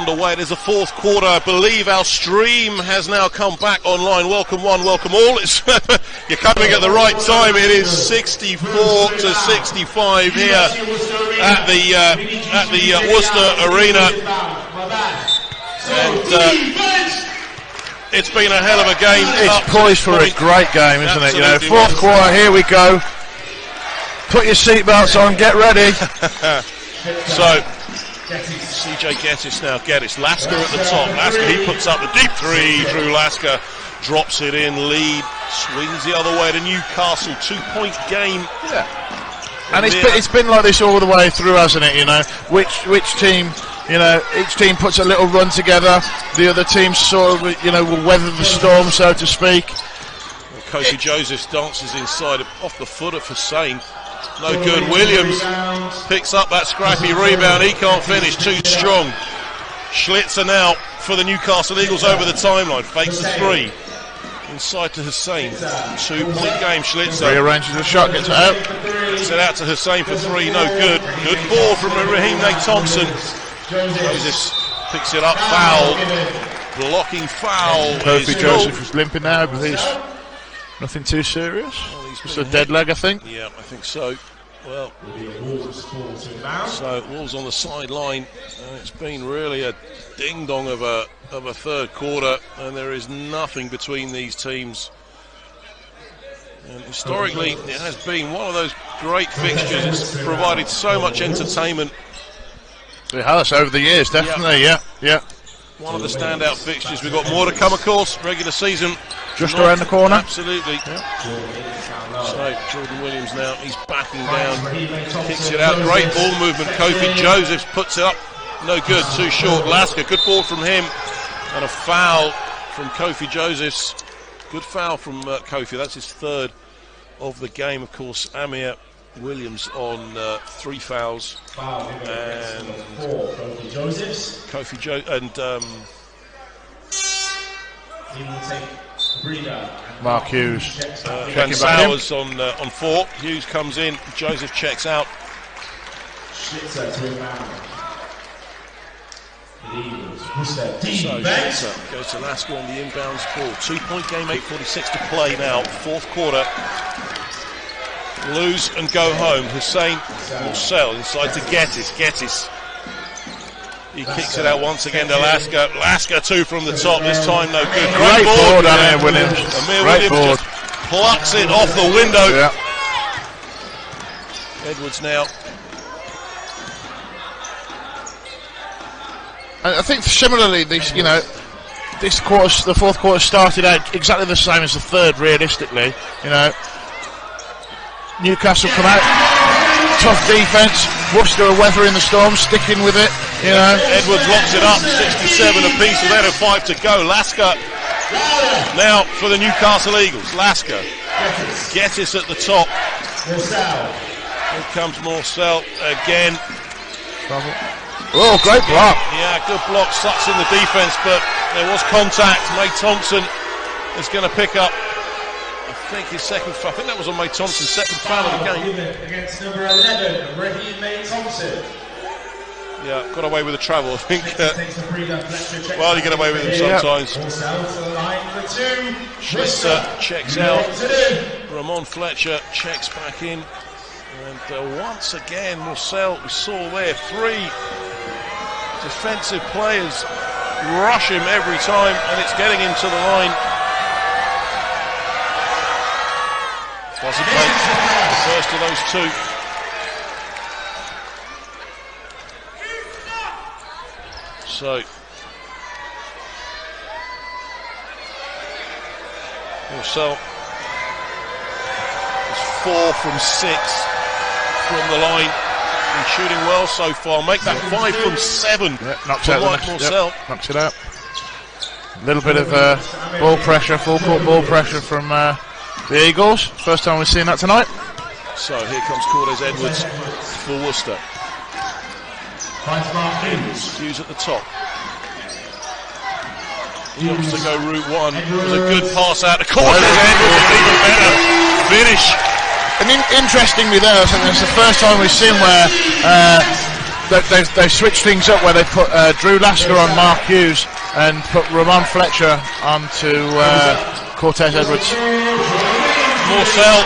underway. It is the fourth quarter. I believe our stream has now come back online. Welcome one, welcome all. It's you're coming at the right time. It is 64-65 here at the Worcester Arena, and it's been a hell of a game. It's poised for a great game, isn't it? You know, fourth quarter. Here we go. Put your seatbelts on. Get ready. So. CJ Gettis now. Gettis. Lasker at the top. Lasker, he puts up the deep three. Drew Lasker drops it in. Lead swings the other way to Newcastle. 2-point game. Yeah. And it's been like this all the way through, hasn't it? You know, which team, you know, each team puts a little run together. The other team sort of, you know, will weather the storm, so to speak. Well, Kofi Josephs dances inside off the foot of Hussein. No good. Williams picks up that scrappy rebound. He can't finish. Too strong. Schlitzer now for the Newcastle Eagles over the timeline. Fakes the three. Inside to Hussein. 2-point game. Schlitzer rearranges the shot. Gets it out. Gets it out to Hussein for three. No good. Good ball from Raheem Nate Thompson. Joseph picks it up. Foul. Blocking foul. Kofi Joseph is limping now, but he's nothing too serious. Well, just a dead leg, I think. Yeah, I think so. Well, so Wolves on the sideline. It's been really a ding-dong of a third quarter, and there is nothing between these teams. And historically, it has been one of those great fixtures. It's provided so much entertainment. It has over the years, definitely. Yeah. One of the standout fixtures. We've got more to come, of course. Regular season just around the corner. Absolutely. Yeah. So Jordan Williams now, he's backing down, kicks it out. Great ball movement. Kofi Josephs puts it up. No good. Too short. Lasker, good ball from him, and a foul from Kofi Josephs. Good foul from Kofi. That's his third of the game. Of course, Amir Williams on 3 fouls, and Kofi Mark Hughes. Van Sowers on 4. Hughes comes in. Joseph checks out. So Schlitzer goes to Lasker on the inbounds ball. 2-point game, 8:46 to play now. Fourth quarter. Lose and go home. Hussein will sell inside to Gettis. He kicks it out once again to Lasker. Lasker 2 from the top. This time no good. Great board, Amir Williams. Williams just plucks it off the window. Yeah. Edwards now. I think similarly, the fourth quarter started out exactly the same as the third. Realistically, you know, Newcastle come out, tough defence. Worcester are weathering the storm, sticking with it. You know, Edwards locks it up. 67 apiece with 8:05 to go. Lasker now for the Newcastle Eagles. Lasker, Gettis at the top. Here comes Morcell again. Oh, great block. Yeah, good block. Sucks in the defence, but there was contact. May Thompson is going to pick up, I think, his second foul. I think that was on May Thompson's second foul of the game. Against number 11, Raheem May Thompson. Yeah, got away with the travel, I think. Well, you get away with them sometimes. Schlitzer checks out. Ramon Fletcher checks back in. And once again, Morcell, we saw there, 3 defensive players rush him every time, and it's getting him to the line. Doesn't make the first of those 2. So Morcell is 4 from 6 from the line. Been shooting well so far. Make that 5 from 7. Yeah, knocks out Morcell. Knocks it out. A little bit of ball pressure, full court ball pressure from the Eagles. First time we've seen that tonight. So here comes Cordes Edwards for Worcester. Hughes at the top. He wants to go route 1. It was a good pass out to Cordes Edwards. Even better finish. And interestingly there, I think it's the first time we've seen where they've switched things up where they put Drew Lasker on Mark Hughes and put Ramon Fletcher onto Cortez Edwards. Morcell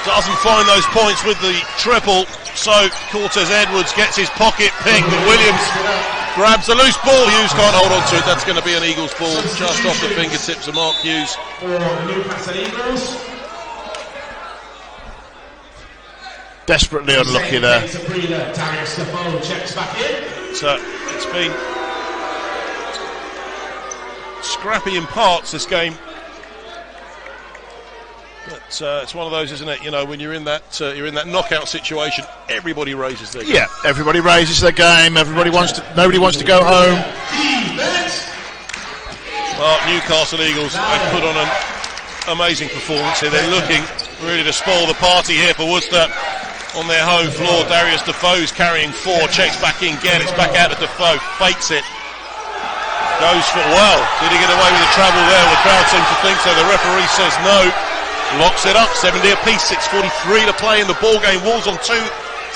doesn't find those points with the triple, so Cortez Edwards gets his pocket pick, but Williams grabs the loose ball. Hughes can't hold on to it. That's going to be an Eagles ball just off the fingertips of Mark Hughes. Desperately unlucky there. So it's been scrappy in parts, this game. But it's one of those, isn't it? You know, when you're in that knockout situation, everybody raises their game. Yeah, everybody raises their game. Nobody wants to go home. Well, Newcastle Eagles have put on an amazing performance here. They're looking really to spoil the party here for Worcester on their home floor. Darius Defoe's carrying 4, checks back in, it's back out to Defoe, fakes it. Goes for, well, did he get away with the travel there? The crowd seems to think so. The referee says no. Locks it up, 70 apiece, 6:43 to play in the ball game. Wolves on 2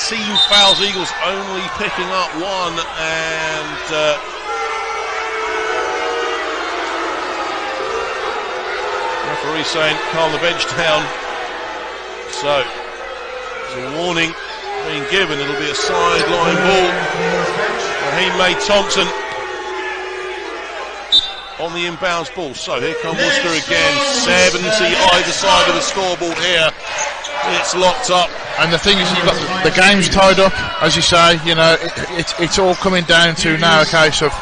team fouls, Eagles only picking up 1, and referee saying calm the bench down. So there's a warning being given. It'll be a sideline ball. Raheem Thompson on the inbounds ball. So here come Worcester again. 70 either side of the scoreboard here. It's locked up. And the thing is, you've got the game's tied up, as you say. You know, it's all coming down to now a case of,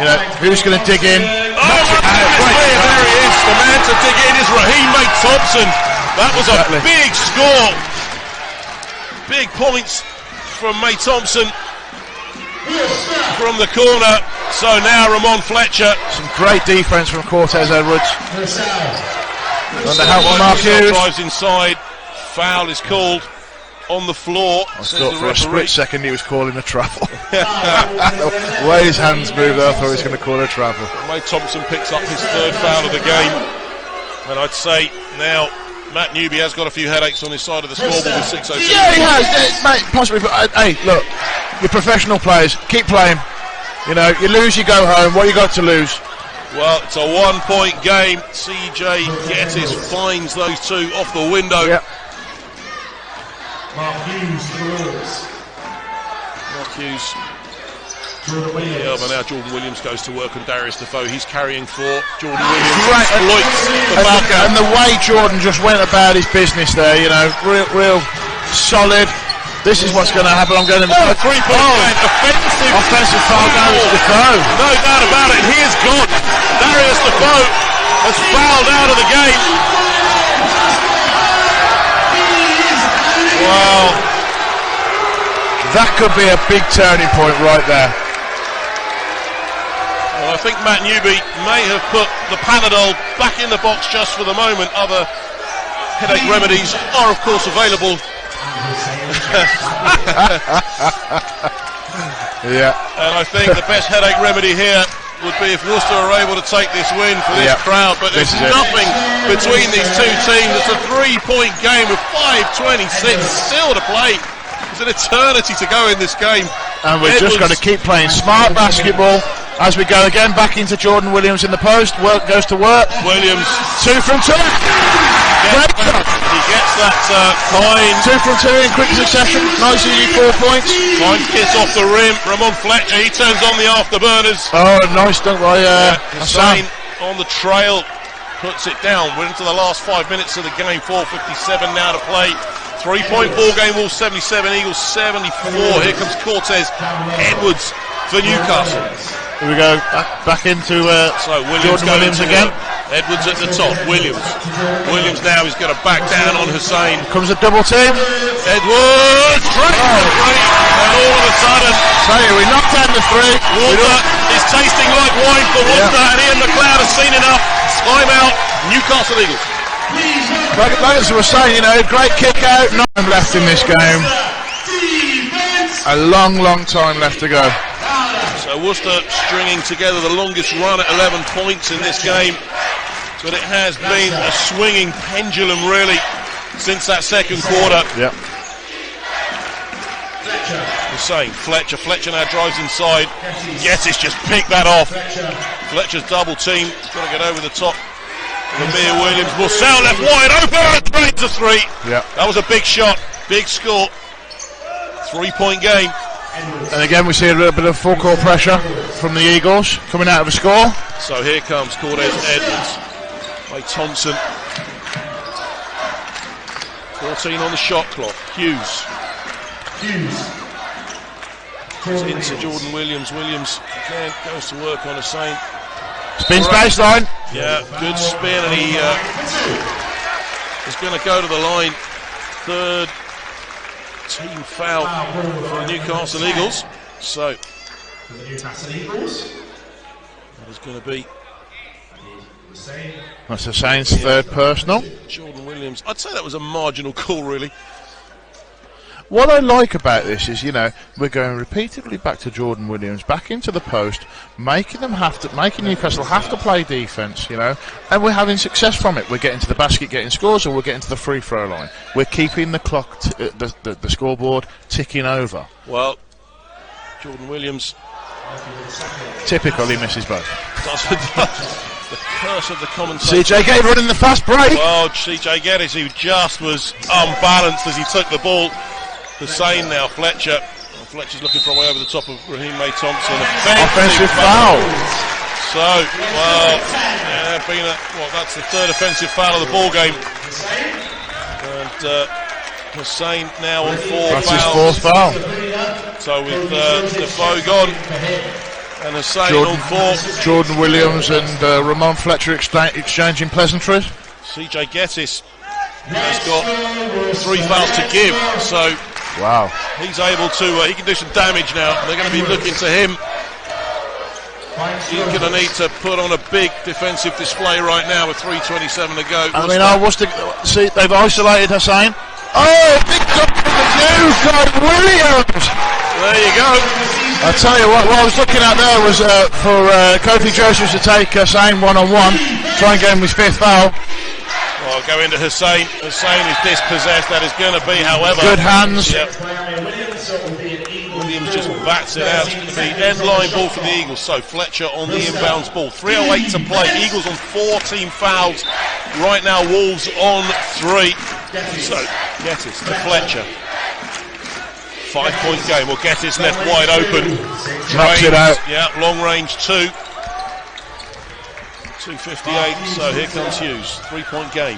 you know, who's going to dig in. There he is. The man to dig in is Raheem Thompson. That was a big score. Big points from May Thompson from the corner. So now Ramon Fletcher. Some great defence from Cortez Edwards. Under help from Mark Hughes. Drives inside. Foul is called on the floor. I thought for a split second he was calling a travel. The way his hands moved, I thought he was going to call a travel. May Thompson picks up his 3rd foul of the game. And I'd say now Matt Newby has got a few headaches on his side of the scoreboard with 6:02. Yeah, he has, mate, possibly. But hey, look, you're professional players. Keep playing. You know, you lose, you go home. What you got to lose? Well, it's a 1-point game. CJ Gettis finds those 2 off the window. Yep. Mark Hughes for the Wolves. Mark Hughes. Yeah, but now Jordan Williams goes to work on Darius Defoe. He's carrying 4. Jordan Williams exploits the backer. And the way Jordan just went about his business there, you know, real solid. This is what's going to happen. I'm going to 3-point offensive foul down to Defoe. No doubt about it. He is gone. Darius Defoe has fouled out of the game. Wow. That could be a big turning point right there. Well, I think Matt Newby may have put the Panadol back in the box just for the moment. Other headache remedies are, of course, available. Yeah. And I think the best headache remedy here would be if Worcester are able to take this win for this crowd, but there's nothing between these 2 teams. It's a 3-point game with 5:26 still to play. There's an eternity to go in this game. And we're just going to keep playing smart basketball as we go again back into Jordan Williams in the post. Work goes to work. Williams 2 from 2. He gets that fine. 2 from 2 in quick succession. Nice easy 4 points. Fine kiss off the rim. Ramon Fletcher, he turns on the afterburners. Oh, nice dunk by Hussein on the trail. Puts it down. We're into the last 5 minutes of the game. 4:57 now to play. 3-point ball game. Wolves 77, Eagles 74. Here comes Cortez Edwards for Newcastle. Here we go, back into Jordan Williams again. Edwards at the top, Williams now is going to back down on Hussein. Comes a double team. Edwards, great, and all of a sudden, we knocked down the 3. Water is tasting like wine for Worcester, and Ian McLeod has seen enough. Time out, Newcastle Eagles. Like as we were saying, you know, great kick out, no time left in this game. A long time left to go. So Worcester stringing together the longest run at 11 points in this game. But it has been a swinging pendulum really since that second quarter. Yep. Hussein, Fletcher now drives inside. Gettis just picked that off. Fletcher's double team. He's got to get over the top. Lamia Williams, Morsell left wide open. Drains a three. Yeah. That was a big shot, big score. 3-point game. And again, we see a little bit of full court pressure from the Eagles coming out of a score. So here comes Cortez Edwards. By Thompson. 14 on the shot clock. Hughes. It's into Jordan Williams. Williams again goes to work on Hussein. Spins baseline. Yeah, good spin, and he is going to go to the line. Third team foul for the Newcastle Eagles. So that is going to be. That's Hussein's third personal. Jordan Williams. I'd say that was a marginal call, really. What I like about this is, we're going repeatedly back to Jordan Williams, back into the post, making Newcastle have to play defence, and we're having success from it. We're getting to the basket, getting scores, or we're getting to the free throw line. We're keeping the clock, the scoreboard ticking over. Well, Jordan Williams. Typical, he misses both. The curse of the commentator. CJ Geddes running the fast break. Well, CJ Geddes, who just was unbalanced as he took the ball. Hussein now, Fletcher. Well, Fletcher's looking for a way over the top of Raheem May Thompson. Offensive foul. So, well, that's the third offensive foul of the ball game. And Hussein now on 4 fouls. That's his fourth foul. So with Defoe gone and Hussein on 4. Jordan Williams and Ramon Fletcher exchanging pleasantries. CJ Geddes has got 3 fouls to give, so wow, he's able to, he can do some damage now. They're going to be looking to him. He's going to need to put on a big defensive display right now with 3:27 to go. See, they've isolated Hussein. Oh, big shot from the new guy, Williams. There you go. I tell you what I was looking at there was for Kofi Joseph to take Hussein one-on-one, try and get him his 5th foul. Well, go into Hussein. Hussein is dispossessed. That is going to be, however, good hands. Yep. Williams just bats it out. It's going to be end line ball for the Eagles. So Fletcher on the inbounds ball. 3:08 to play. Eagles on 4 team fouls. Right now, Wolves on 3. So Geddes to Fletcher. 5-point game. Well, Geddes left wide open. Knocks it out. Yeah, long range 2. 2:58, so here comes Hughes. 3-point game.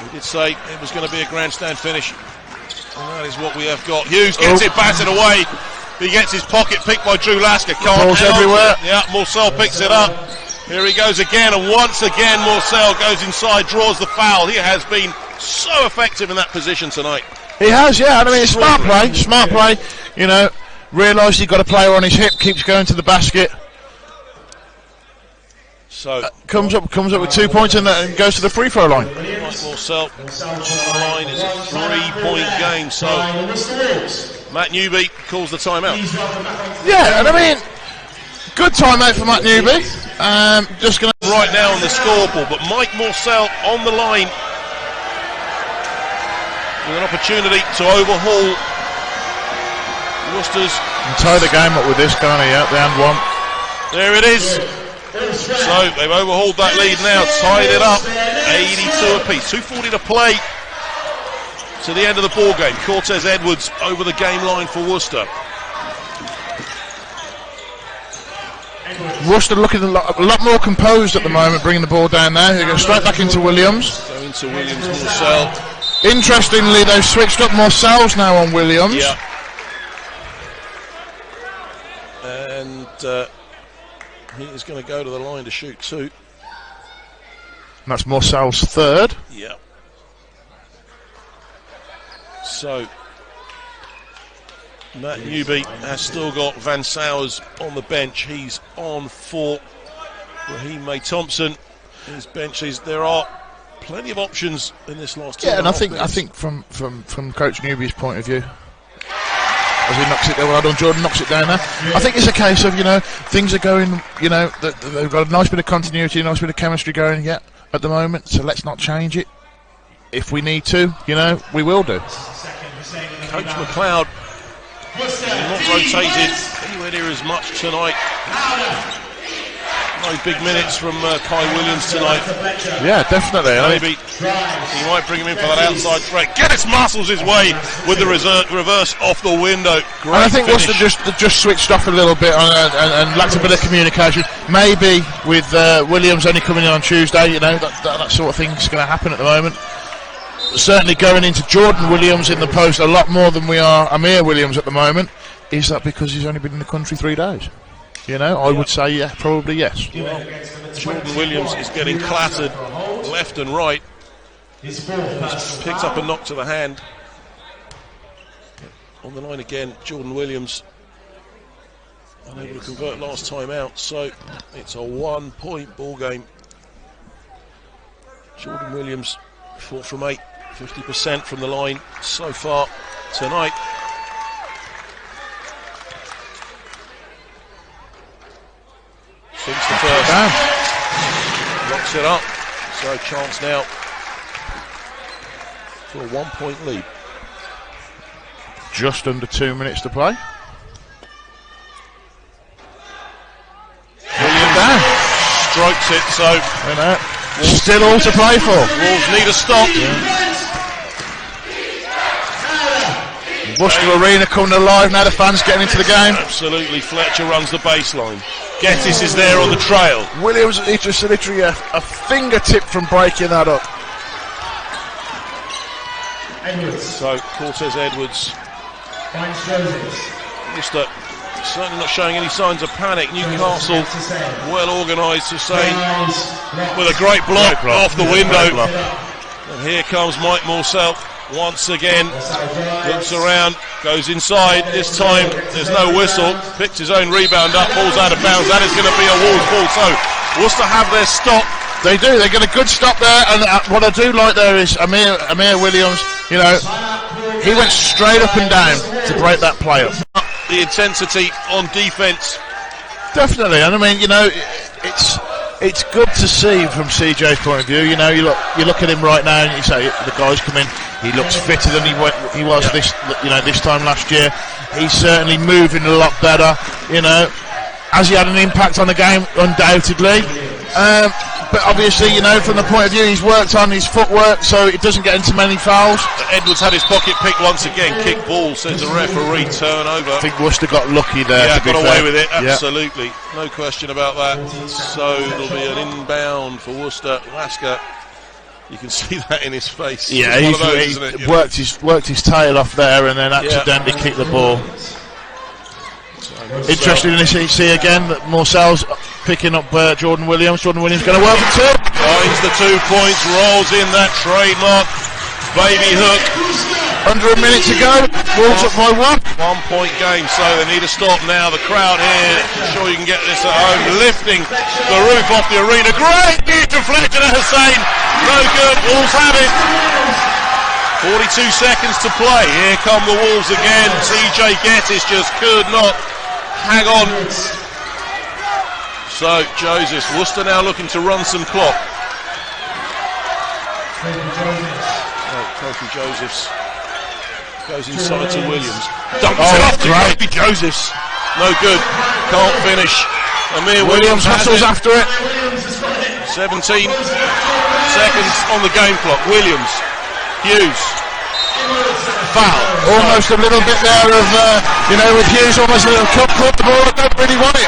We did say it was going to be a grandstand finish, and that is what we have got. Hughes gets it batted away. He gets his pocket picked by Drew Lasker. Ball's everywhere. Yeah, Morsell picks it up. Here he goes again, and once again Morsell goes inside, draws the foul. He has been so effective in that position tonight. He has, yeah. I mean, smart play. Realised he got a player on his hip, keeps going to the basket. So comes up with 2 points and goes to the free throw line. Morsell on the line is a 3-point game. So Matt Newby calls the timeout. Yeah, and I mean, good timeout for Matt Newby. Just going to right now on the scoreboard, but Mike Morsell on the line with an opportunity to overhaul Worcester's. And tie the game up with this, can't he? Out the and one. There it is. So they've overhauled that lead now, tied it up, 82 apiece. 2:40 to play to the end of the ball game. Cortez Edwards over the game line for Worcester. Worcester looking a lot more composed at the moment, bringing the ball down there. They go straight back into Williams. Go into Williams, Morsell. Interestingly, they've switched up Morsells now on Williams. Yeah. And he is going to go to the line to shoot 2. And that's Morsell's 3rd. Yeah. So Matt Newby has still got Van Sowers on the bench. He's on for Raheem May Thompson. His benches. There are plenty of options in this last 2. Yeah, and I think from Coach Newby's point of view, as he knocks it down, well done, Jordan knocks it down there. I think it's a case of, things are going, that they've got a nice bit of continuity, a nice bit of chemistry going, at the moment, so let's not change it. If we need to, we will do. Coach McLeod Not rotated anywhere near as much tonight. No big minutes from Kai Williams tonight. Yeah, definitely. Maybe he might bring him in for that outside threat. Geddes muscles his way with the reverse off the window. Great and I think finish. Worcester just switched off a little bit and lacked a bit of communication. Maybe with Williams only coming in on Tuesday, you know, that sort of thing's going to happen at the moment. Certainly going into Jordan Williams in the post a lot more than we are Amir Williams at the moment. Is that because he's only been in the country 3 days? You know, I would say yeah, probably yes. Well, Jordan Williams is getting clattered left and right. He's picked up a knock to the hand. On the line again, Jordan Williams unable to convert last time out, so it's a 1-point ball game. Jordan Williams 4 from 8, 50% from the line so far tonight. Since the first, locks it up, so chance now for a 1-point lead. Just under 2 minutes to play. Williams down. Strokes it, so You know, still all to play for. Wolves need a stop. Worcester Arena coming alive now, the fans getting into the game. Absolutely, Fletcher runs the baseline. Geddes is there on the trail. Williams is just literally a fingertip from breaking that up. So Cortez Edwards. Worcester certainly not showing any signs of panic. Newcastle well organised, to say, with a great block off the window. And here comes Mike Morsell once again. Looks around, goes inside. This time there's no whistle. Picks his own rebound up, falls out of bounds. That is going to be a Wolves ball. So Worcester have their stop. They do. They get a good stop there. And what I do like there is Amir Williams. You know, he went straight up and down to break that play up. The intensity on defence. Definitely, and I mean, you know, it's good to see from CJ's point of view. You know, you look at him right now, and you say the guy's come in. He looks fitter than he was this time last year. He's certainly moving a lot better. You know, has he had an impact on the game? Undoubtedly. But obviously, you know, from the point of view, he's worked on his footwork so it doesn't get into many fouls. Edwards had his pocket picked once again. Kick ball, says the referee, turnover. I think Worcester got lucky there. Yeah, got away with it, Yeah. absolutely. No question about that. So there'll be an inbound for Worcester. Lasker, you can see that in his face. Yeah, He's worked his tail off there and then accidentally kicked the ball. Interesting to see again that Morsell's picking up Jordan Williams. Jordan Williams going to work for 2. Finds the 2 points, rolls in that trademark baby hook. Under a minute to go. Wolves up by 1. 1-point game, so they need to stop now. The crowd here, I'm sure you can get this at home, lifting the roof off the arena. Great deflection to Hussein. No good. Wolves have it. 42 seconds to play. Here come the Wolves again. CJ Geddes just could not hang on. So Josephs, Worcester now looking to run some clock. Kofi Josephs goes inside to Williams. Dumps it off to Kofi Josephs. No good. Can't finish. Amir Williams hustles after it. 17 seconds on the game clock. Williams. Hughes. Foul. Almost a little bit there of, with Hughes almost a little caught the ball. I don't really want it.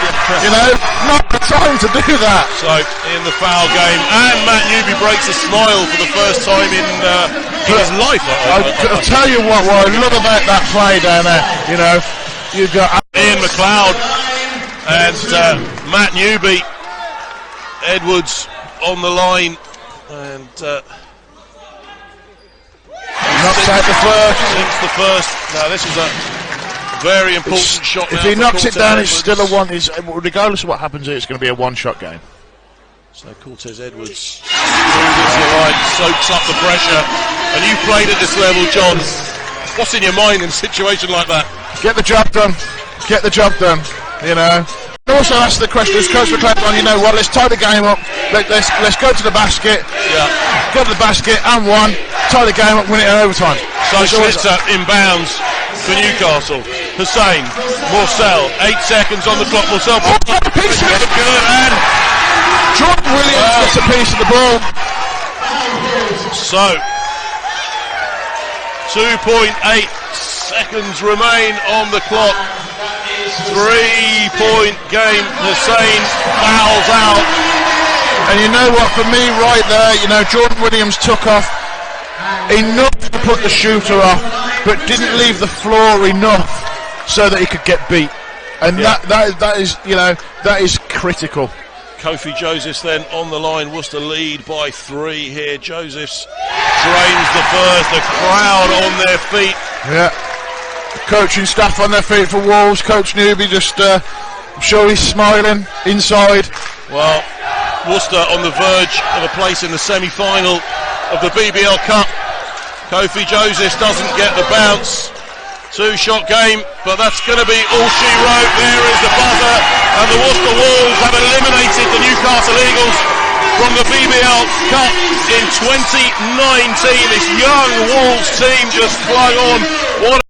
Not the time to do that. So, in the foul game, and Matt Newby breaks a smile for the first time in his life. I'll tell you what I love about that play down there. You know, you've got Ian McLeod and Matt Newby. Edwards on the line. And knocks out the first. Sinks the first. Now this is a very important shot. If he knocks it down, it's still a one. Regardless of what happens here, it's going to be a one-shot game. So Cortez Edwards moves into the line, soaks up the pressure. And you played at this level, John. What's in your mind in a situation like that? Get the job done. Get the job done. You know. Also ask the question, as Coach McLeod on, you know what, let's tie the game up, let's go to the basket, go to the basket and 1, tie the game up, win it in overtime. So Schlitzer inbounds for Newcastle. Hussein, Morcell, 8 seconds on the clock. Morcell, piece of it. good, and Jordan Williams gets a piece of the ball. so 2.8 seconds remain on the clock. 3-point game. Hussein fouls out. And you know what, for me right there, you know, Jordan Williams took off enough to put the shooter off, but didn't leave the floor enough so that he could get beat. And that is, you know, that is critical. Kofi Josephs then on the line. Worcester lead by 3 here. Josephs drains the first. The crowd on their feet. Yeah. Coaching staff on their feet for Wolves. Coach Newby just, I'm sure he's smiling inside. Well, Worcester on the verge of a place in the semi-final of the BBL Cup. Kofi Josephs doesn't get the bounce. 2-shot game, but that's going to be all she wrote. There is the buzzer, and the Worcester Wolves have eliminated the Newcastle Eagles from the BBL Cup in 2019. This young Wolves team just clung on. What